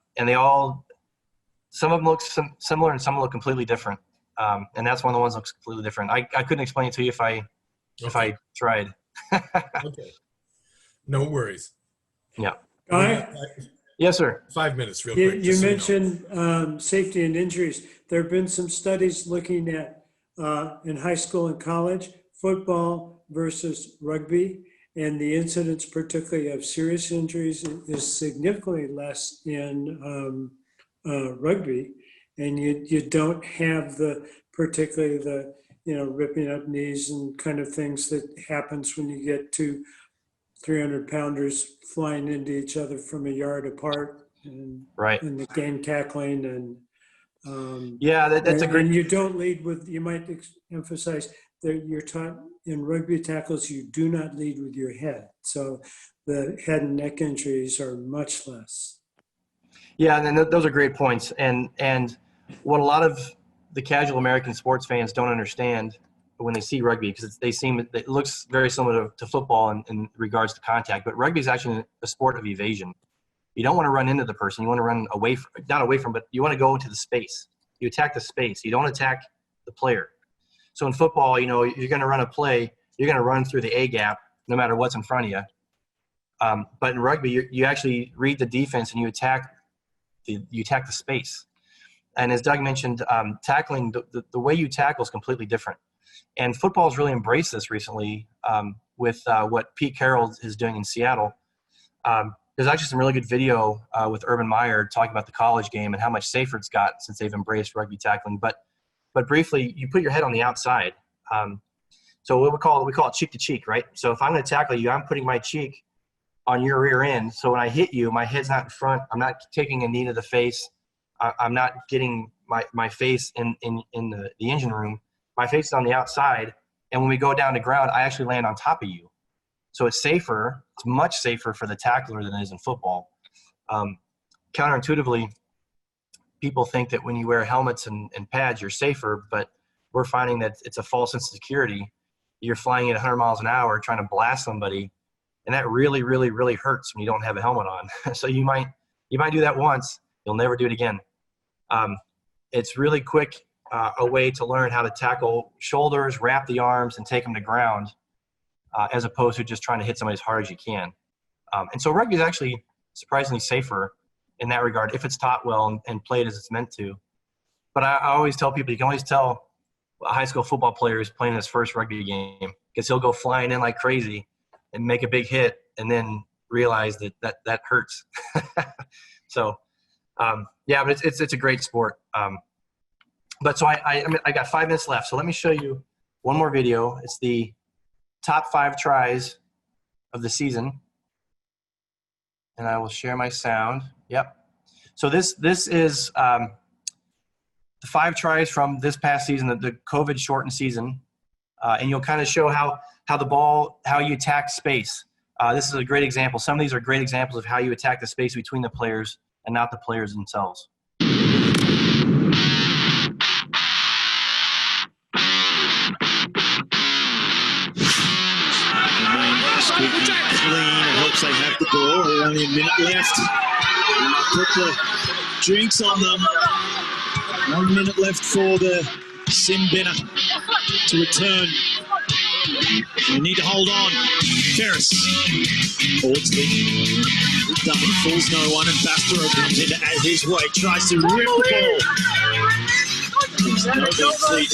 some of them look similar and some look completely different. And that's one of the ones that looks completely different. I couldn't explain it to you if I tried. Okay. No worries. Yeah. Guy? Yes, sir. 5 minutes, real quick. You mentioned safety and injuries. There have been some studies looking at in high school and college football versus rugby, and the incidence, particularly of serious injuries, is significantly less in rugby, and you don't have particularly the ripping up knees and kind of things that happens when you get two 300-pounders flying into each other from a yard apart, and right, and the game tackling, and that's a great. And you don't lead with. You might emphasize that you're taught in rugby tackles you do not lead with your head, so the head and neck injuries are much less. Yeah, and those are great points. And what a lot of the casual American sports fans don't understand when they see rugby, because it looks very similar to football in regards to contact, but rugby is actually a sport of evasion. You don't want to run into the person. You want to run not away from, but you want to go into the space. You attack the space. You don't attack the player. So in football, you're going to run a play. You're going to run through the A gap no matter what's in front of you. But in rugby, you actually read the defense and you attack the space. And as Doug mentioned, tackling, the way you tackle is completely different. And football has really embraced this recently with what Pete Carroll is doing in Seattle. There's actually some really good video with Urban Meyer talking about the college game and how much safer it's got since they've embraced rugby tackling. But briefly, you put your head on the outside. So what we call it cheek to cheek, right? So if I'm going to tackle you, I'm putting my cheek on your rear end. So when I hit you, my head's not in front. I'm not taking a knee to the face. I'm not getting my face in the engine room. My face is on the outside. And when we go down to ground, I actually land on top of you. So it's safer. It's much safer for the tackler than it is in football. Counterintuitively, people think that when you wear helmets and pads, you're safer, but we're finding that it's a false sense of security. You're flying at 100 miles an hour trying to blast somebody, and that really, really, really hurts when you don't have a helmet on. So you might do that once. You'll never do it again. It's really quick, a way to learn how to tackle shoulders, wrap the arms, and take them to ground, as opposed to just trying to hit somebody as hard as you can. And so rugby is actually surprisingly safer in that regard if it's taught well and played as it's meant to. But I always tell people, you can always tell a high school football player is playing his first rugby game, because he'll go flying in like crazy and make a big hit and then realize that hurts. So, but it's a great sport. But so I got 5 minutes left. So let me show you one more video. It's the top 5 tries of the season. And I will share my sound. Yep. So this is the 5 tries from this past season, the COVID shortened season. and you'll kind of show how you attack space. This is a great example. Some of these are great examples of how you attack the space between the players and not the players themselves. Squeaky clean. It helps they have the ball. There's only a minute left. Put the drinks on them. 1 minute left for the sin binner to return. They need to hold on. Ferris. Audsley. Dummy fools no one, and Bastero comes in to add his way. Tries to rip the ball. No good feet.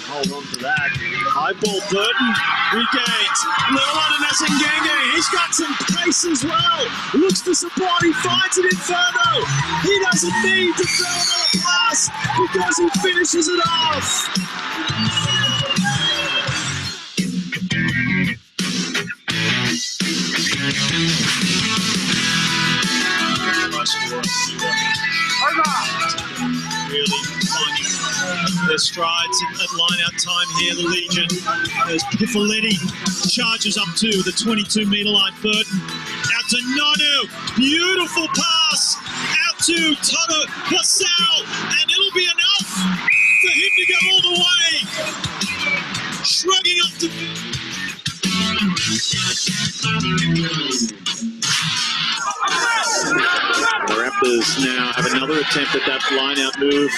Hold on to that. High ball, Burton regains. Little on Nasanganga. He's got some pace as well. Looks for support. He finds it Inferno. He doesn't need to throw another pass because he finishes it off. Really finding their strides at line-out time here, the Legion. There's Piffoletti, charges up to the 22-metre line. Burton out to Nonu, beautiful pass out to Toto Wasau, and it'll be enough for him to go all the way. Shrugging up to... The Raptors now have another attempt at that line-out move.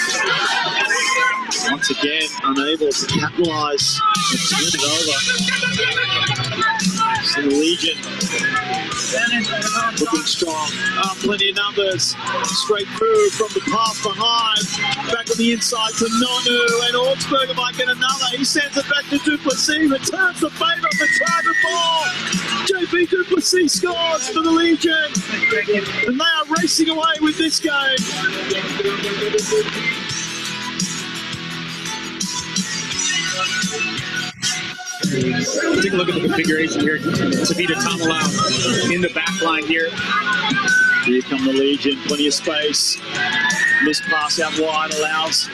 Once again, unable to capitalise and turn it over. So the Legion looking strong. Plenty of numbers. Straight through from the pass behind. Back on the inside to Nonu, and Augsburger might get another. He sends it back to Duplessis. Returns the favour of the Trident ball. JP Duplessis scores for the Legion. And they are racing away with this game. Take a look at the configuration here. Tavita Tamalau in the back line here. Here come the Legion, plenty of space. Missed pass out wide allows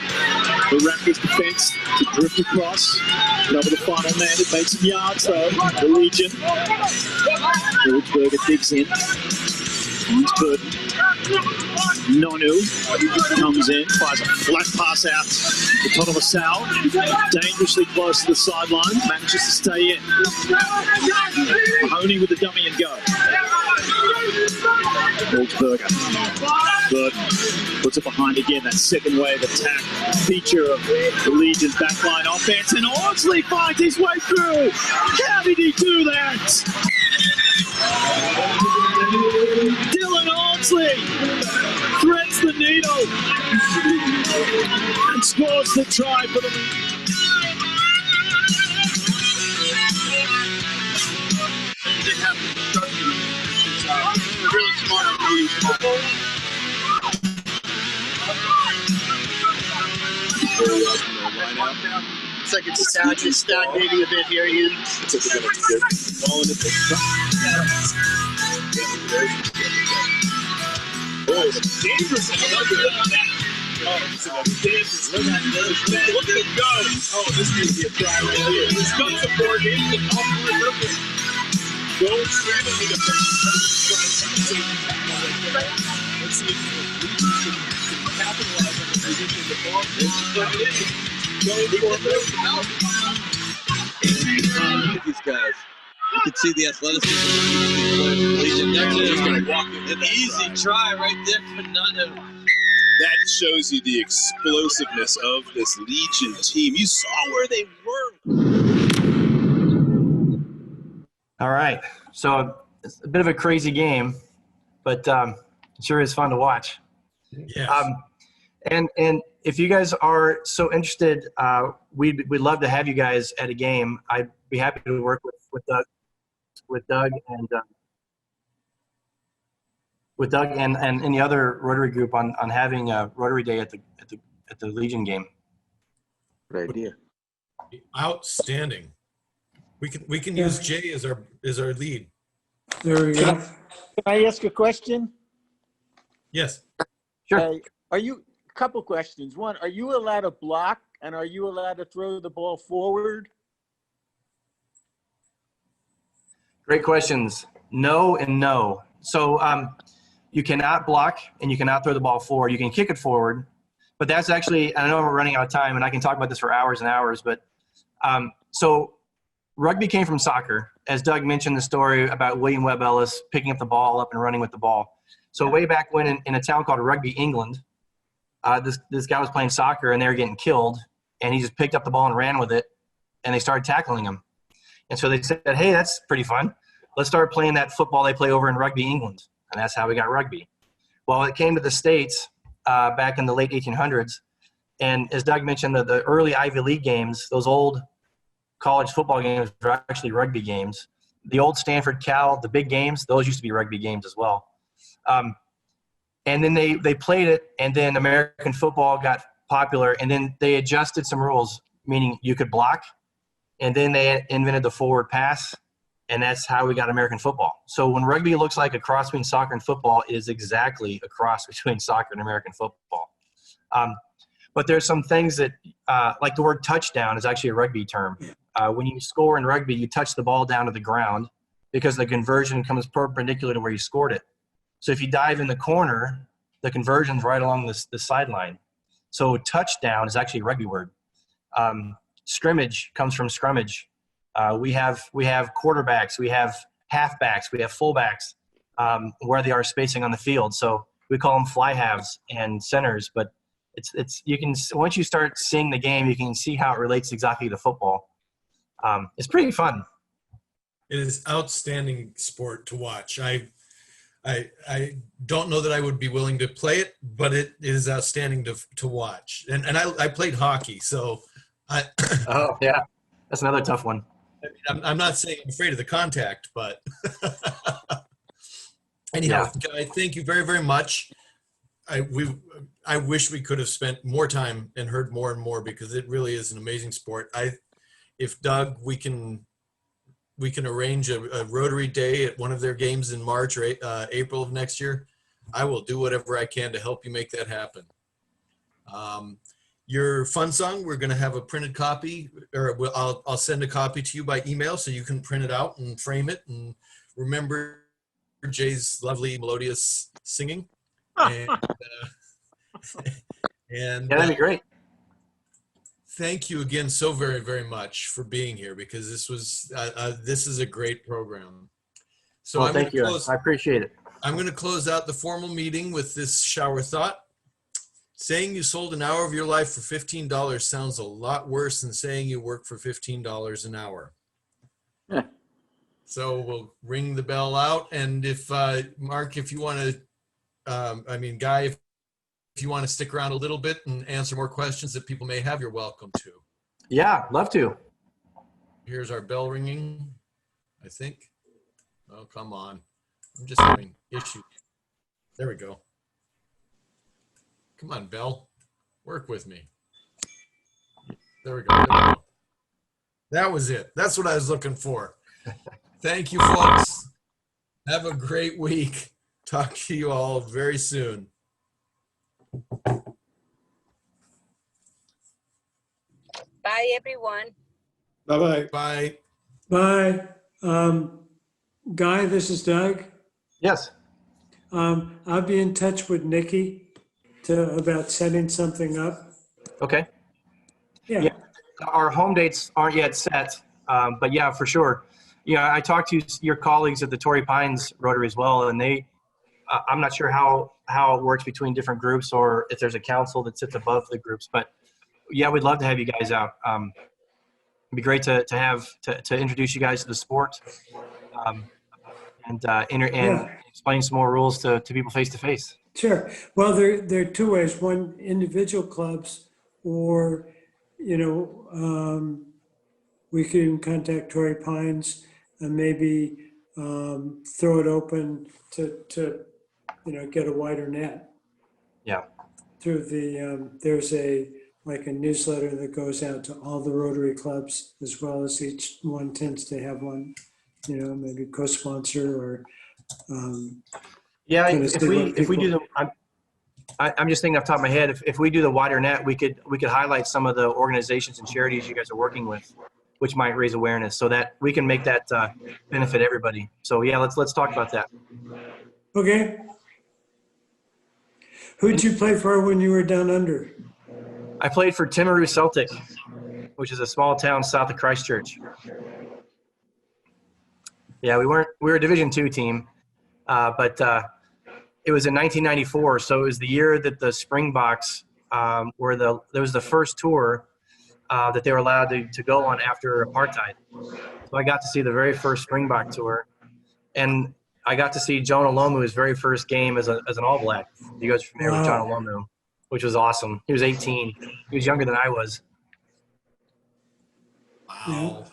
the Raptors defense to drift across. Over the final man, it makes some yards though. The Legion. Augsburger digs in. Burton. Nonu comes in, fires a flat pass out to Toto Wasau. Dangerously close to the sideline, manages to stay in. Mahoney with the dummy and go. Augsburger. Burton puts it behind again, that second wave attack feature of the Legion's backline offense, and Audsley finds his way through. How did he do that? Dylan Audsley threads the needle and scores the try for the Really smart. Looks like it's stagnating a bit here, Ian. Oh, it's dangerous. Look at it go. Oh, this needs to be a try right here. He's got support in the go straight into the let's see if we can capitalize on the position of the ball. Look at these guys. You can see the athleticism. That's just going to walk an easy try right there for Nunu. That shows you the explosiveness of this Legion team. You saw where they were. All right, so it's a bit of a crazy game, but it sure is fun to watch. Yes. And if you guys are so interested, we'd love to have you guys at a game. I'd be happy to work with Doug and any other Rotary group on having a Rotary Day at the Legion game. Good idea. Outstanding. We can use Jay as our lead. There we Can I ask a question? Yes. Sure. couple questions. One, are you allowed to block, and are you allowed to throw the ball forward? Great questions. No and no. So you cannot block and you cannot throw the ball forward. You can kick it forward, but that's actually, I know we're running out of time and I can talk about this for hours and hours, but so rugby came from soccer. As Doug mentioned the story about William Webb Ellis picking up the ball up and running with the ball. So way back when in a town called Rugby, England, this guy was playing soccer and they were getting killed, and he just picked up the ball and ran with it, and they started tackling him. And so they said, hey, that's pretty fun. Let's start playing that football they play over in Rugby, England. And that's how we got rugby. Well, it came to the States back in the late 1800s. And as Doug mentioned, the early Ivy League games, those old college football games were actually rugby games. The old Stanford Cal, the big games, those used to be rugby games as well. And then they played it, and then American football got popular, and then they adjusted some rules, meaning you could block, and then they invented the forward pass, and that's how we got American football. So when rugby looks like a cross between soccer and football, it is exactly a cross between soccer and American football. But there's some things that, like the word touchdown is actually a rugby term. When you score in rugby, you touch the ball down to the ground because the conversion comes perpendicular to where you scored it. So if you dive in the corner, the conversion's right along the sideline. So touchdown is actually a rugby word. Scrimmage comes from scrummage. We have quarterbacks, we have halfbacks, we have fullbacks, where they are spacing on the field. So we call them fly halves and centers, but it's you can, once you start seeing the game, you can see how it relates exactly to football. It's pretty fun. It is outstanding sport to watch. I don't know that I would be willing to play it, but it is outstanding to watch. And I played hockey, so oh yeah, that's another tough one. I'm not saying I'm afraid of the contact, but anyhow, Guy, thank you very, very much. I wish we could have spent more time and heard more and more, because it really is an amazing sport. If Doug, we can arrange a Rotary Day at one of their games in March or April of next year, I will do whatever I can to help you make that happen. Your fun song, we're going to have a printed copy, or I'll send a copy to you by email so you can print it out and frame it and remember Jay's lovely melodious singing. And yeah, that'd be great. Thank you again so very, very much for being here, because this is a great program. So well, thank you. I appreciate it. I'm going to close out the formal meeting with this shower thought. Saying you sold an hour of your life for $15 sounds a lot worse than saying you work for $15 an hour. Yeah. So we'll ring the bell out. And if, Mark, if you want to, Guy, if you want to stick around a little bit and answer more questions that people may have, you're welcome to. Yeah, love to. Here's our bell ringing, I think. Oh, come on. I'm just having issues. There we go. Come on, bell. Work with me. There we go. There we go. That was it. That's what I was looking for. Thank you, folks. Have a great week. Talk to you all very soon. Bye, everyone. Bye-bye. Bye. Bye. Guy, this is Doug. Yes. I'll be in touch with Nikki about setting something up. Okay. Yeah. Our home dates aren't yet set, but yeah, for sure. Yeah, I talked to your colleagues at the Torrey Pines Rotary as well, and they, I'm not sure how it works between different groups or if there's a council that sits above the groups, but yeah, we'd love to have you guys out. It'd be great to introduce you guys to the sport, and explain some more rules to people face to face. Sure. Well, there are two ways. One, individual clubs, or, we can contact Torrey Pines and maybe throw it open to get a wider net. Yeah. Through there's a newsletter that goes out to all the Rotary clubs, as well as each one tends to have one, maybe co-sponsor or. Yeah, if we do I'm just thinking off the top of my head, if we do the wider net, we could highlight some of the organizations and charities you guys are working with, which might raise awareness, so that we can make that benefit everybody. So yeah, let's talk about that. Okay. Who'd you play for when you were down under? I played for Timaru Celtic, which is a small town south of Christchurch. Yeah, we were a Division II team, but it was in 1994, so it was the year that the Springboks there was the first tour that they were allowed to go on after apartheid. So I got to see the very first Springbok tour, and I got to see John Olomu's very first game as an All Black. You guys are familiar with John Olomu, which was awesome. He was 18. He was younger than I was. Wow.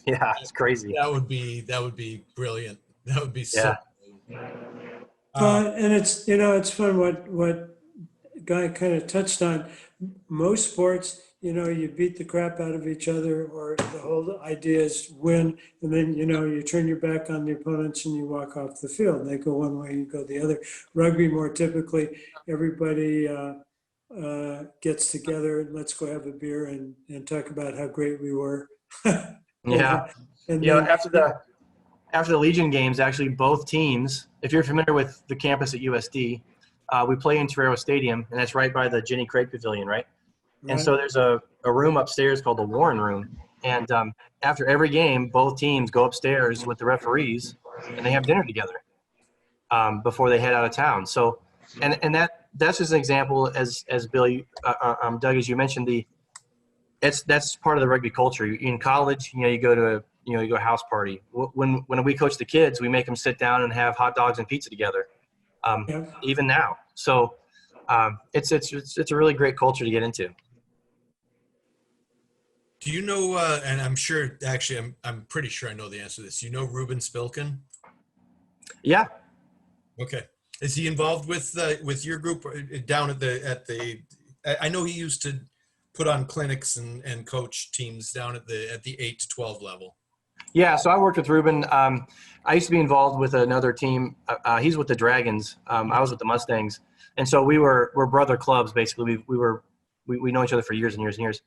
Yeah, it's crazy. That would be brilliant. That would be so. Yeah. And it's, it's fun what Guy kind of touched on. Most sports, you beat the crap out of each other, or the whole idea is win, and then, you turn your back on the opponents and you walk off the field. They go one way, you go the other. Rugby, more typically, everybody gets together and let's go have a beer and talk about how great we were. Yeah. And after the Legion games, actually both teams, if you're familiar with the campus at USD, we play in Torero Stadium, and that's right by the Jenny Craig Pavilion, right? And so there's a room upstairs called the Warren Room. And after every game, both teams go upstairs with the referees, and they have dinner together before they head out of town. So, and that's just an example, as Billy, Doug, as you mentioned, that's part of the rugby culture. In college, you go to a house party. When we coach the kids, we make them sit down and have hot dogs and pizza together. Even now, so it's a really great culture to get into. Do you know? And I'm sure, actually, I'm pretty sure I know the answer to this. You know Ruben Spilkin? Yeah. Okay. Is he involved with your group down at the? I know he used to put on clinics and coach teams down at the 8 to 12 level. Yeah, so I worked with Ruben. I used to be involved with another team. He's with the Dragons. I was with the Mustangs, and so we're brother clubs basically. We know each other for years and years and years.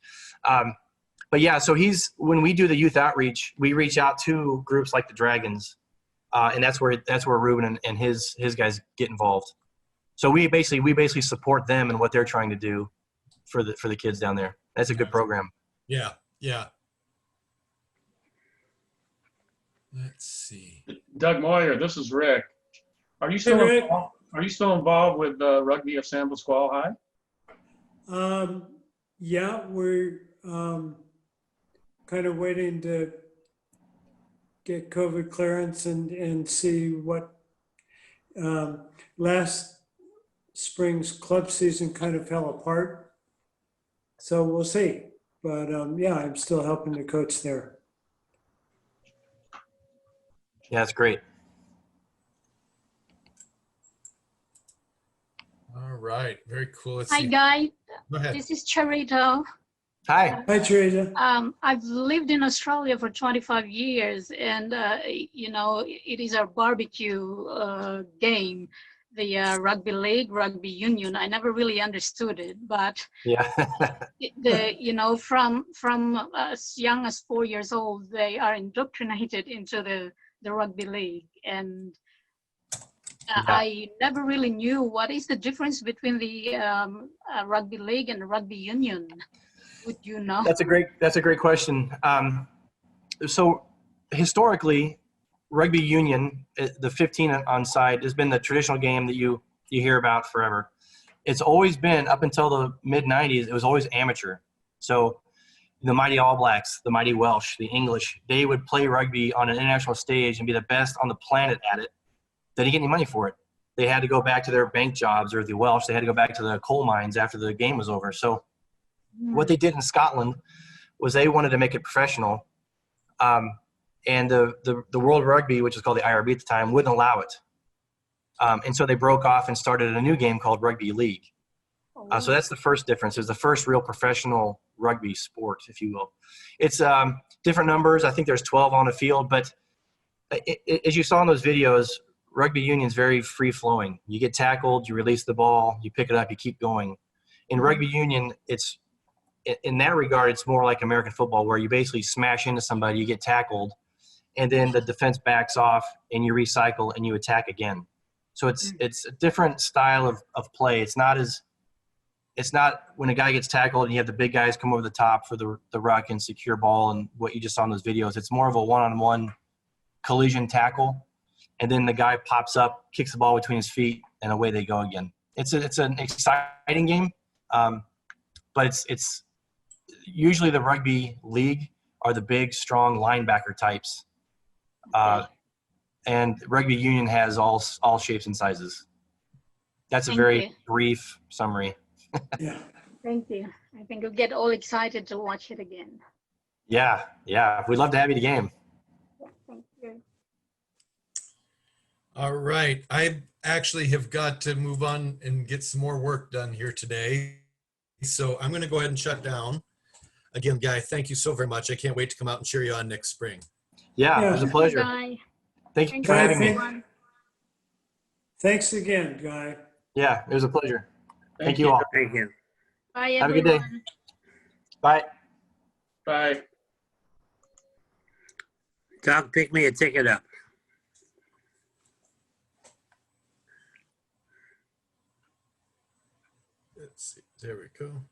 But yeah, so when we do the youth outreach, we reach out to groups like the Dragons, and that's where Ruben and his guys get involved. So we basically support them and what they're trying to do for the kids down there. That's a good program. Yeah, yeah. Let's see. Doug Moyer, this is Rick. Are you still involved with Rugby of San Pasquale High? Yeah, we're kind of waiting to get COVID clearance and see what last spring's club season kind of fell apart. So we'll see. But yeah, I'm still helping to coach there. Yeah, that's great. All right, very cool. Let's Hi, see. Guy. Go ahead. This is Charito. Hi. Hi, Charito. I've lived in Australia for 25 years, and it is our barbecue game, the rugby league, rugby union. I never really understood it, but yeah, from as young as 4 years old, they are indoctrinated into the rugby league, and I never really knew what is the difference between the rugby league and the rugby union. Would you know? That's a great question. So historically, rugby union, the 15 on side, has been the traditional game that you hear about forever. It's always been, up until the mid 90s, it was always amateur. So the mighty All Blacks, the mighty Welsh, the English, they would play rugby on an international stage and be the best on the planet at it. They didn't get any money for it. They had to go back to their bank jobs, or the Welsh, they had to go back to the coal mines after the game was over. So what they did in Scotland was they wanted to make it professional. And the World Rugby, which was called the IRB at the time, wouldn't allow it. And so they broke off and started a new game called Rugby League. So that's the first difference. It's the first real professional rugby sport, if you will. It's different numbers. I think there's 12 on the field. But as you saw in those videos, rugby union is very free flowing. You get tackled, you release the ball, you pick it up, you keep going. In rugby union, it's in that regard, it's more like American football, where you basically smash into somebody, you get tackled, and then the defense backs off, and you recycle and you attack again. So it's a different style of play. It's not when a guy gets tackled and you have the big guys come over the top for the ruck and secure ball and what you just saw in those videos. It's more of a one-on-one collision tackle, and then the guy pops up, kicks the ball between his feet, and away they go again. It's an exciting game, but it's usually the rugby league are the big, strong linebacker types, and rugby union has all shapes and sizes. That's a very brief summary. Yeah. Thank you. I think you'll get all excited to watch it again. Yeah. We'd love to have you at the game. Thank you. All right. I actually have got to move on and get some more work done here today. So I'm going to go ahead and shut down. Again, Guy, thank you so very much. I can't wait to come out and cheer you on next spring. Yeah, it was a pleasure. Bye. Thank you for having me. Thanks again, Guy. Yeah, it was a pleasure. Thank you all. Thank you. Bye, Have a good day. everyone. Bye. Bye. Doc, pick me a ticket up. Let's see. There we go.